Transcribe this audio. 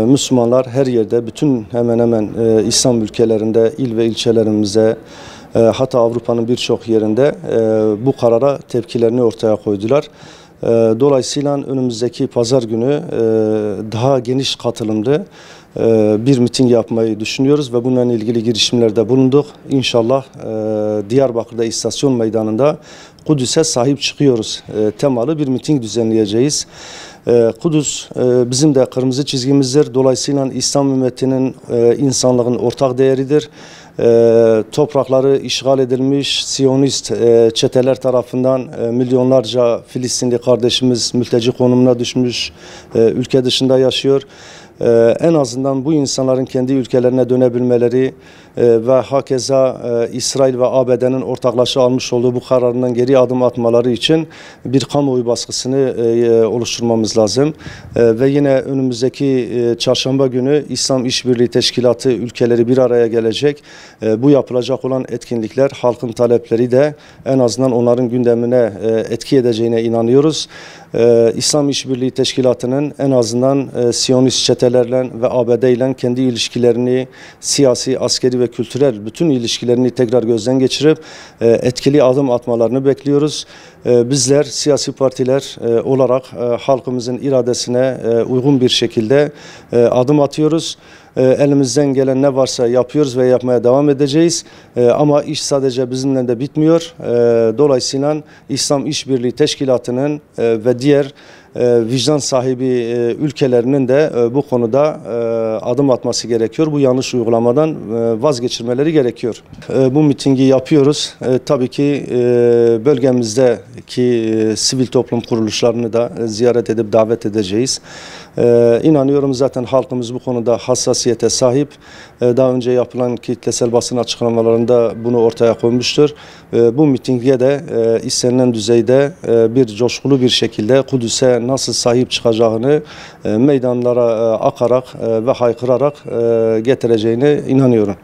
Müslümanlar her yerde, bütün hemen hemen İslam ülkelerinde, il ve ilçelerimize, hatta Avrupa'nın birçok yerinde bu karara tepkilerini ortaya koydular. Dolayısıyla önümüzdeki pazar günü daha geniş katılımlı bir miting yapmayı düşünüyoruz ve bununla ilgili girişimlerde bulunduk. İnşallah Diyarbakır'da istasyon meydanında Kudüs'e sahip çıkıyoruz temalı bir miting düzenleyeceğiz. Kudüs bizim de kırmızı çizgimizdir. Dolayısıyla İslam ümmetinin, insanlığın ortak değeridir. Toprakları işgal edilmiş Siyonist çeteler tarafından milyonlarca Filistinli kardeşimiz mülteci konumuna düşmüş, ülke dışında yaşıyor. En azından bu insanların kendi ülkelerine dönebilmeleri ve hakeza İsrail ve ABD'nin ortaklaşa almış olduğu bu kararından geri adım atmaları için bir kamuoyu baskısını oluşturmamız lazım. Ve yine önümüzdeki çarşamba günü İslam İşbirliği Teşkilatı ülkeleri bir araya gelecek. Bu yapılacak olan etkinlikler halkın talepleri de en azından onların gündemine etki edeceğine inanıyoruz. İslam İşbirliği Teşkilatı'nın en azından Siyonist çetelerle ve ABD ile kendi ilişkilerini, siyasi, askeri ve kültürel bütün ilişkilerini tekrar gözden geçirip etkili adım atmalarını bekliyoruz. Bizler siyasi partiler olarak halkımızın iradesine uygun bir şekilde adım atıyoruz. Elimizden gelen ne varsa yapıyoruz ve yapmaya devam edeceğiz. Ama iş sadece bizimle de bitmiyor. Dolayısıyla İslam İşbirliği Teşkilatı'nın ve diğer vicdan sahibi ülkelerinin de bu konuda adım atması gerekiyor. Bu yanlış uygulamadan vazgeçirmeleri gerekiyor. Bu mitingi yapıyoruz. Tabii ki bölgemizdeki sivil toplum kuruluşlarını da ziyaret edip davet edeceğiz. İnanıyorum zaten halkımız bu konuda hassasiyete sahip. Daha önce yapılan kitlesel basın açıklamalarında bunu ortaya koymuştur. Bu mitinge de istenilen düzeyde bir coşkulu bir şekilde Kudüs'e nasıl sahip çıkacağını meydanlara akarak ve haykırarak getireceğine inanıyorum.